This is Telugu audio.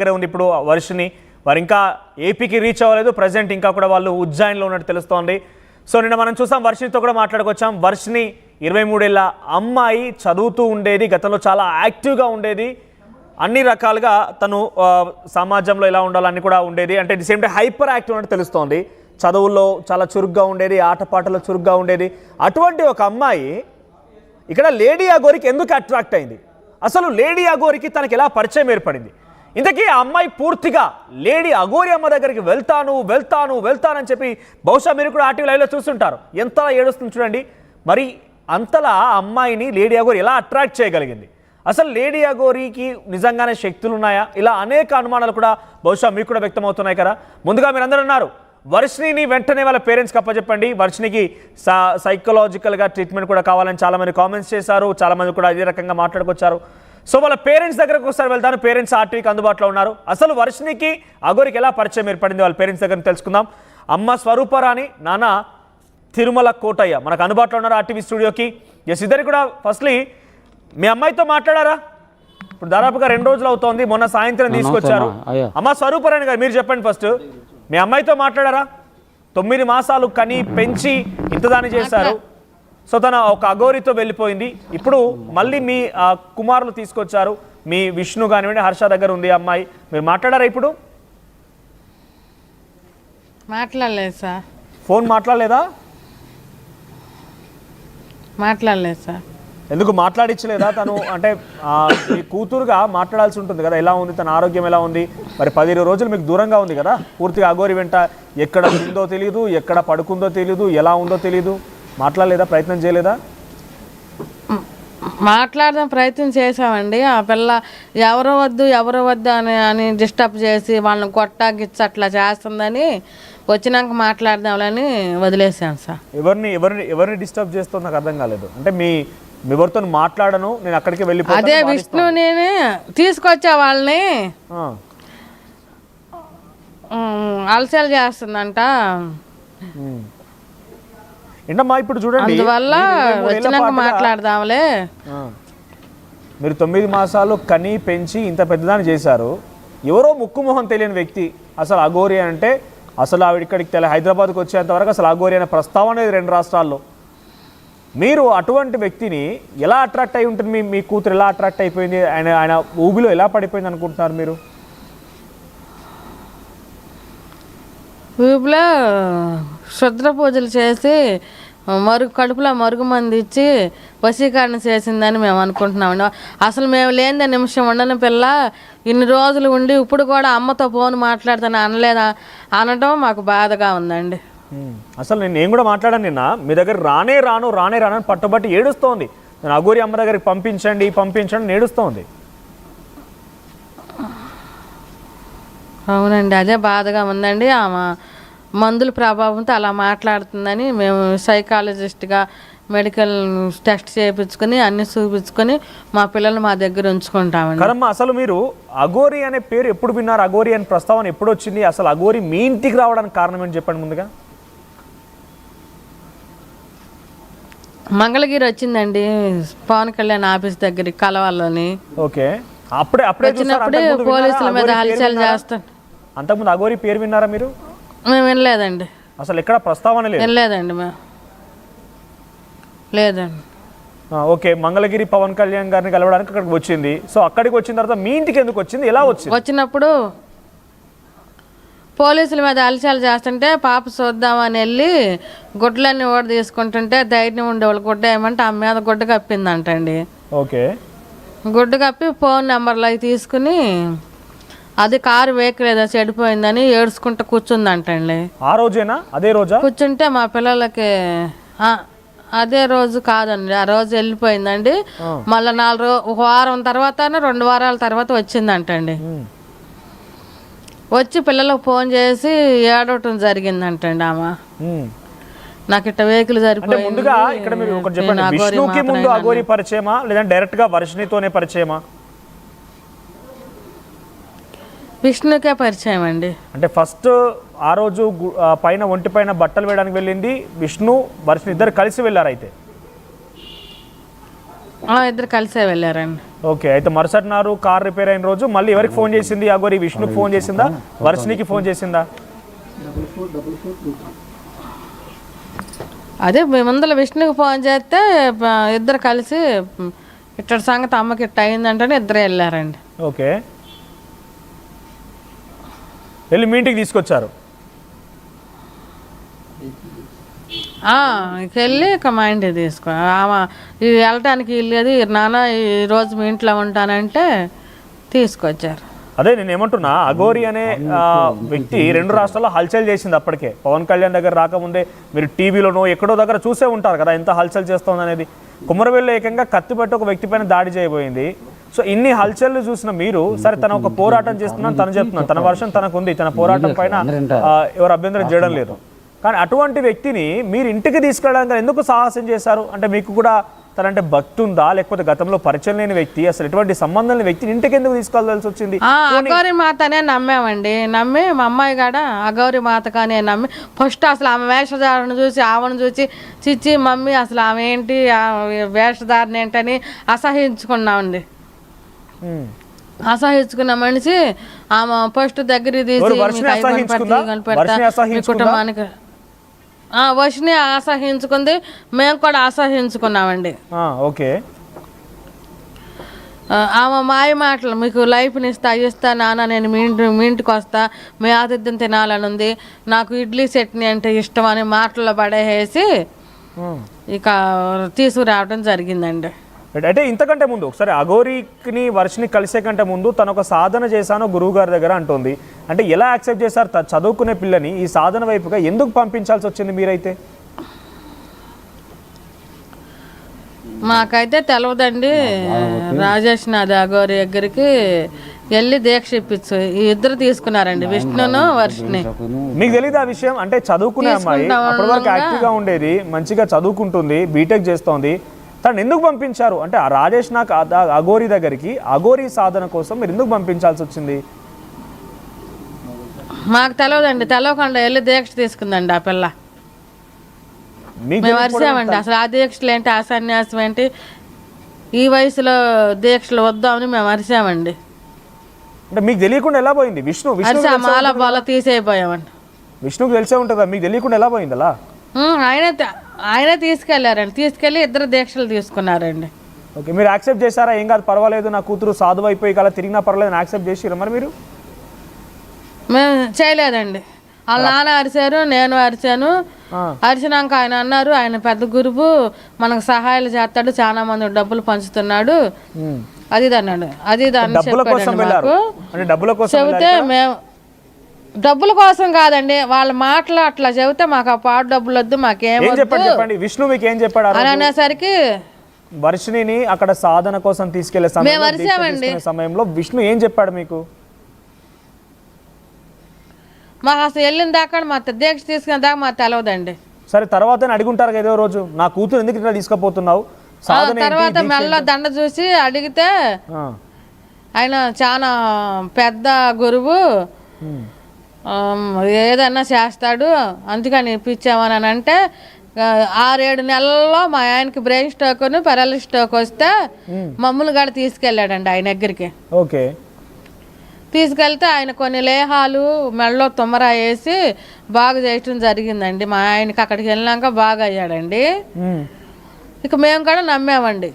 దగ్గర ఉంది ఇప్పుడు వర్షిని వారు ఇంకా ఏపీకి రీచ్ అవ్వలేదు. ప్రజెంట్ ఇంకా కూడా వాళ్ళు ఉజ్జాయిన్లో ఉన్నట్టు తెలుస్తోంది. సో నిన్న మనం చూసాం, వర్షినితో కూడా మాట్లాడుకొచ్చాం. వర్షిని 23 ఏళ్ల అమ్మాయి, చదువుతూ ఉండేది, గతంలో చాలా యాక్టివ్గా ఉండేది, అన్ని రకాలుగా తను సమాజంలో ఎలా ఉండాలని కూడా ఉండేది. అంటే the same day hyper active అంటే తెలుస్తోంది. చదువుల్లో చాలా చురుగ్గా ఉండేది, ఆటపాటలో చురుగ్గా ఉండేది. అటువంటి ఒక అమ్మాయి ఇక్కడ లేడీ అఘోరికి ఎందుకు అట్రాక్ట్ అయింది? అసలు లేడీ అఘోరికి తనకి ఎలా పరిచయం ఏర్పడింది? ఇంతకీ ఆ అమ్మాయి పూర్తిగా లేడీ అఘోరి అమ్మ దగ్గరికి వెళ్తానని చెప్పి బహుశా మీరు కూడా ఆర్టీవీ లైవ్లో చూస్తుంటారు. ఎంతలా ఏడుస్తుంది చూడండి. మరి అంతలా ఆ అమ్మాయిని లేడీ అఘోరి ఎలా అట్రాక్ట్ చేయగలిగింది? అసలు లేడీ అఘోరికి నిజంగానే శక్తులు ఉన్నాయా? ఇలా అనేక అనుమానాలు కూడా బహుశా మీకు కూడా వ్యక్తమవుతున్నాయి కదా. ముందుగా మీరు అందరూ ఉన్నారు, వర్షిని వెంటనే వాళ్ళ పేరెంట్స్కి అప్పచెప్పండి. వర్షినికి సైకలాజికల్గా ట్రీట్మెంట్ కూడా కావాలని చాలామంది కామెంట్స్ చేశారు, చాలామంది కూడా అదే రకంగా మాట్లాడుకొచ్చారు. సో వాళ్ళ పేరెంట్స్ దగ్గరకు ఒకసారి వెళ్తాను. పేరెంట్స్ ఆర్టీవీకి అందుబాటులో ఉన్నారు. అసలు వర్షినికి అఘోరికి ఎలా పరిచయం ఏర్పడింది వాళ్ళ పేరెంట్స్ దగ్గర తెలుసుకుందాం. అమ్మ స్వరూపరాణి, నాన్న తిరుమల కోటయ్య మనకు అందుబాటులో ఉన్నారు ఆర్టీవీ స్టూడియోకి. ఎస్, ఇద్దరు కూడా ఫస్ట్లీ మీ అమ్మాయితో మాట్లాడారా? ఇప్పుడు దాదాపుగా 2 రోజులు అవుతోంది, మొన్న సాయంత్రం తీసుకొచ్చారు. అమ్మ స్వరూపరాణి గారు, మీరు చెప్పండి ఫస్ట్, మీ అమ్మాయితో మాట్లాడారా? 9 మాసాలు కని పెంచి ఇంతదాన్ని చేశారు. సో తన ఒక అఘోరితో వెళ్ళిపోయింది. ఇప్పుడు మళ్ళీ మీ కుమారులు తీసుకొచ్చారు, మీ విష్ణు కానివ్వండి, హర్ష దగ్గర ఉంది అమ్మాయి. మీరు మాట్లాడారా? ఇప్పుడు మాట్లాడలేదు సార్. ఫోన్ మాట్లాడలేదా? మాట్లాడలేదు సార్. ఎందుకు మాట్లాడించలేదా తను? అంటే మీ కూతురుగా మాట్లాడాల్సి ఉంటుంది కదా, ఎలా ఉంది, తన ఆరోగ్యం ఎలా ఉంది? మరి 10 రోజులు మీకు దూరంగా ఉంది కదా, పూర్తిగా అఘోరి వెంట. ఎక్కడ ఉందో తెలియదు, ఎక్కడ పడుకుందో తెలియదు, ఎలా ఉందో తెలియదు. మాట్లాడలేదా? ప్రయత్నం చేయలేదా? మాట్లాడదాం ప్రయత్నం చేసామండి. ఆ పిల్ల ఎవరో వద్దు అని డిస్టర్బ్ చేసి వాళ్ళని కొట్టా గిచ్చ అట్లా చేస్తుందని వచ్చినాక మాట్లాడదాంలని వదిలేసాను సార్. ఎవరిని డిస్టర్బ్ చేస్తుందో నాకు అర్థం కాలేదు. అంటే మీ ఎవరితో మాట్లాడను, నేను అక్కడికి వెళ్ళిపోతాను. అదే విష్ణు నేనే తీసుకొచ్చా వాళ్ళని. అలసలు చేస్తుందంట. ఏంటమ్మా ఇప్పుడు చూడండి, అందువల్ల వచ్చినాక మాట్లాడదాంలే. మీరు 9 మాసాలు కని పెంచి ఇంత పెద్దదాన్ని చేశారు. ఎవరో ముక్కుమొహం తెలియని వ్యక్తి అసలు అఘోరి అంటే, అసలు ఆవిడ ఇక్కడికి హైదరాబాద్కి వచ్చేంత వరకు అసలు అఘోరి అనే ప్రస్తావన అనేది 2 రాష్ట్రాల్లో. మీరు అటువంటి వ్యక్తిని ఎలా అట్రాక్ట్ అయి ఉంటుంది? మీ కూతురు ఎలా అట్రాక్ట్ అయిపోయింది? ఆయన ఊబిలో ఎలా పడిపోయింది అనుకుంటున్నారు మీరు? ఊబిలో శుద్ర పూజలు చేసి కడుపులో మరుగుమంది ఇచ్చి వశీకరణ చేసిందని మేము అనుకుంటున్నామండి. అసలు మేము లేని నిమిషం ఉండని పిల్ల ఇన్ని రోజులు ఉండి ఇప్పుడు కూడా అమ్మతో ఫోన్ మాట్లాడుతాను అనలేదా అనడం మాకు బాధగా ఉందండి. అసలు నేను కూడా మాట్లాడాను నిన్న. మీ దగ్గర రానే రాను అని పట్టుబట్టి ఏడుస్తోంది. నేను అఘోరి అమ్మ దగ్గరికి పంపించండి ఏడుస్తోంది. అవునండి, అదే బాధగా ఉందండి. ఆమె మందుల ప్రభావంతో అలా మాట్లాడుతుందని మేము సైకాలజిస్ట్గా మెడికల్ టెస్ట్ చేయించుకొని అన్ని చూపించుకొని మా పిల్లలు మా దగ్గర ఉంచుకుంటామండి. కదమ్మా, అసలు మీరు అఘోరి అనే పేరు ఎప్పుడు విన్నారు? అఘోరి అనే ప్రస్తావన ఎప్పుడు వచ్చింది? అసలు అఘోరి మీ ఇంటికి రావడానికి కారణం ఏంటి చెప్పండి ముందుగా. మంగళగిరి వచ్చిందండి, పవన్ కళ్యాణ్ ఆఫీస్ దగ్గరికి కలవాలని. ఓకే, అప్పుడే వచ్చినప్పుడే పోలీసుల మీద హల్చల్ చేస్తాను. అంతకుముందు అఘోరి పేరు విన్నారా మీరు? మేము వినలేదండి. అసలు ఎక్కడ ప్రస్తావన వినలేదండి మేము. లేదండి. ఓకే, మంగళగిరి పవన్ కళ్యాణ్ గారిని కలవడానికి అక్కడికి వచ్చింది. సో అక్కడికి వచ్చిన తర్వాత మీ ఇంటికి ఎందుకు వచ్చింది? ఎలా వచ్చింది? వచ్చినప్పుడు పోలీసుల మీద అలచాలు చేస్తుంటే పాప చూద్దామని వెళ్ళి గుడ్లన్నీ ఓడ తీసుకుంటుంటే ధైర్యం ఉండేవాళ్ళు గుడ్డ ఏమంటే ఆమె మీద గుడ్డ కప్పిందంటండి. ఓకే, గుడ్డ కప్పి ఫోన్ నెంబర్లు అవి తీసుకుని అది కారు వేయకలేదా చెడిపోయిందని ఏడ్చుకుంటూ కూర్చుందంటండి. ఆ రోజేనా? అదే రోజా? కూర్చుంటే మా పిల్లలకి అదే రోజు కాదండి, ఆ రోజు వెళ్ళిపోయిందండి. మళ్ళీ 1 వారం తర్వాత 2 వారాల తర్వాత వచ్చిందంటండి. వచ్చి పిల్లలకు ఫోన్ చేసి ఏడవటం జరిగిందంటండి. ఆమె నాకు ఇట్ట వెహికల్ సరిపోయింది. ముందుగా ఇక్కడ మీరు ఒకటి చెప్పండి, విష్ణుకి ముందు అఘోరి పరిచయమా లేదంటే డైరెక్ట్ గా వర్షినితోనే పరిచయమా? విష్ణుకే పరిచయం అండి. అంటే ఫస్ట్ ఆ రోజు పైన ఒంటి పైన బట్టలు వేయడానికి వెళ్ళింది విష్ణు, వర్షిని ఇద్దరు కలిసి వెళ్ళారు. అయితే ఇద్దరు కలిసే వెళ్ళారండి. ఓకే, అయితే మరుసటి నాడు కార్ రిపేర్ అయిన రోజు మళ్ళీ ఎవరికి ఫోన్ చేసింది అగోరి? విష్ణుకి ఫోన్ చేసిందా, వర్షినికి ఫోన్ చేసిందా? అదే ముందర విష్ణుకి ఫోన్ చేస్తే ఇద్దరు కలిసి ఇట్ట సంగతి అమ్మకి ఇట్ట అయిందంటేనే ఇద్దరు వెళ్ళారండి. ఓకే, వెళ్ళి మీ ఇంటికి తీసుకొచ్చారు? వెళ్ళి ఇక మా ఇంటికి తీసుకో ఆమె ఇది వెళ్ళటానికి వెళ్ళేది, నాన్న ఈరోజు మీ ఇంట్లో ఉంటానంటే తీసుకొచ్చారు. అదే నేను ఏమంటున్నా, అఘోరి అనే వ్యక్తి 2 రాష్ట్రాల్లో హల్చల్ చేసింది. అప్పటికే పవన్ కళ్యాణ్ దగ్గర రాకముందే మీరు టీవీలోనో ఎక్కడో దగ్గర చూసే ఉంటారు కదా ఎంత హల్చల్ చేస్తోంది అనేది. కుమ్మరవెల్లిలో ఏకంగా కత్తిపెట్టి ఒక వ్యక్తి పైన దాడి చేయబోయింది. సో ఇన్ని హల్చల్లు చూసిన మీరు, సరే తన ఒక పోరాటం చేస్తున్నాను తను చెప్తున్నాను, తన వర్షం తనకు ఉంది, తన పోరాటం పైన ఎవరు అభ్యంతరం చేయడం లేదు. కానీ అటువంటి వ్యక్తిని మీరు ఇంటికి తీసుకెళ్ళడానికి ఎందుకు సాహసం చేశారు? అంటే మీకు కూడా తనంటే భక్తి ఉందా, లేకపోతే గతంలో పరిచయం లేని వ్యక్తి, అసలు ఎటువంటి సంబంధం లేని వ్యక్తిని ఇంటికి ఎందుకు తీసుకెళ్ళాల్సి వచ్చింది? అగౌరి మాతనే నమ్మామండి. నమ్మి మా అమ్మాయి కాడ అగౌరి మాత కానీ నమ్మి ఫస్ట్ అసలు ఆమె వేషధారణ చూసి ఆమెను చూసి చిచ్చి మమ్మీ అసలు ఆమె ఏంటి వేషధారణ ఏంటని అసహించుకున్నామండి. అసహించుకున్న మనిషి ఆమె ఫస్ట్ దగ్గర తీసి కుటుంబానికి వర్షిని అసహించుకుంది, మేము కూడా అసహించుకున్నామండి. ఓకే, ఆమె మాయ మాటలు మీకు లైఫ్ని ఇస్తా నాన్న, నేను మీ ఇంటికి వస్తా, మీ ఆతిథ్యం తినాలని ఉంది, నాకు ఇడ్లీ చట్నీ అంటే ఇష్టం అని మాటల్లో పడేసి ఇక తీసుకురావడం జరిగిందండి. అంటే ఇంతకంటే ముందు ఒకసారి అఘోరికి వర్షిని కలిసే కంటే ముందు తను ఒక సాధన చేశాను గురువు గారి దగ్గర అంటుంది. అంటే ఎలా యాక్సెప్ట్ చేశారు చదువుకునే పిల్లని ఈ సాధన వైపుగా ఎందుకు పంపించాల్సి వచ్చింది మీరైతే? మాకైతే తెలవదండి. రాజేష్ నాథ్ అఘోరి దగ్గరికి వెళ్ళి దీక్ష ఇప్పించు ఈ ఇద్దరు తీసుకున్నారండి, విష్ణును వర్షిని. మీకు తెలియదు ఆ విషయం? అంటే చదువుకునే అమ్మాయి, అప్పటి వరకు యాక్టివ్గా ఉండేది, మంచిగా చదువుకుంటుంది, బీటెక్ చేస్తోంది, తను ఎందుకు పంపించారు? అంటే ఆ రాజేష్ నాగ్ అఘోరి దగ్గరికి అఘోరి సాధన కోసం మీరు ఎందుకు పంపించాల్సి వచ్చింది? మాకు తెలవదండి, తెలవకుండా వెళ్ళి దీక్ష తీసుకుందండి ఆ పిల్ల. మేము అరిసామండి, అసలు ఆ దీక్షలు ఏంటి, ఆ సన్యాసం ఏంటి, ఈ వయసులో దీక్షలు వద్దామని మేము అరిసామండి. అంటే మీకు తెలియకుండా ఎలా పోయింది? మాల బాల తీసేయిపోయామండి. విష్ణుకు తెలిసే ఉంటుందా, మీకు తెలియకుండా ఎలా పోయింది అలా? ఆయనే తీసుకెళ్లారండి, తీసుకెళ్ళి ఇద్దరు దీక్షలు తీసుకున్నారండి. ఓకే, మీరు యాక్సెప్ట్ చేశారా? ఏం కాదు పర్వాలేదు, నా కూతురు సాధువు అయిపోయి అలా తిరిగినా పర్వాలేదు యాక్సెప్ట్ చేసిరా మరి మీరు? మేము చేయలేదండి. వాళ్ళ నాన్న అరిచారు, నేను అరిచాను. అరిచినాక ఆయన అన్నారు, ఆయన పెద్ద గురువు, మనకు సహాయాలు చేస్తాడు, చాలా మంది డబ్బులు పంచుతున్నాడు, అది అన్నాడు. అది దాన్ని చెబితే మేము డబ్బుల కోసం కాదండి, వాళ్ళ మాటలు అట్లా చెబితే మాకు ఆ పాడు డబ్బులు వద్దు, మాకేం చెప్పండి. విష్ణు మీకు ఏం చెప్పాడు అని అనేసరికి వర్షిని అక్కడ సాధన కోసం తీసుకెళ్లే సమయంలో విష్ణు ఏం చెప్పాడు మీకు? మాకు అసలు వెళ్ళిన దాకా మా దీక్ష తీసుకునే దాకా మాకు తెలవదండి. సరే తర్వాత అడుగుంటారు ఏదో రోజు, నా కూతురు ఎందుకు ఇట్లా తీసుకుపోతున్నావు? తర్వాత మెల్ల దండ చూసి అడిగితే ఆయన చాలా పెద్ద గురువు, ఏదన్నా చేస్తాడు, అందుకని ఇప్పించామని అంటే 6-7 నెలల్లో మా ఆయనకి బ్రెయిన్ స్ట్రోక్ పెరాలిసిస్ స్ట్రోక్ వస్తే మమ్మల్ని కూడా తీసుకెళ్ళాడండి ఆయన దగ్గరికి. ఓకే, తీసుకెళ్తే ఆయన కొన్ని లేహాలు మెడలో తుమ్మర వేసి బాగా చేయటం జరిగిందండి. మా ఆయనకి అక్కడికి వెళ్ళినాక బాగా అయ్యాడండి. ఇక మేము కూడా నమ్మామండి.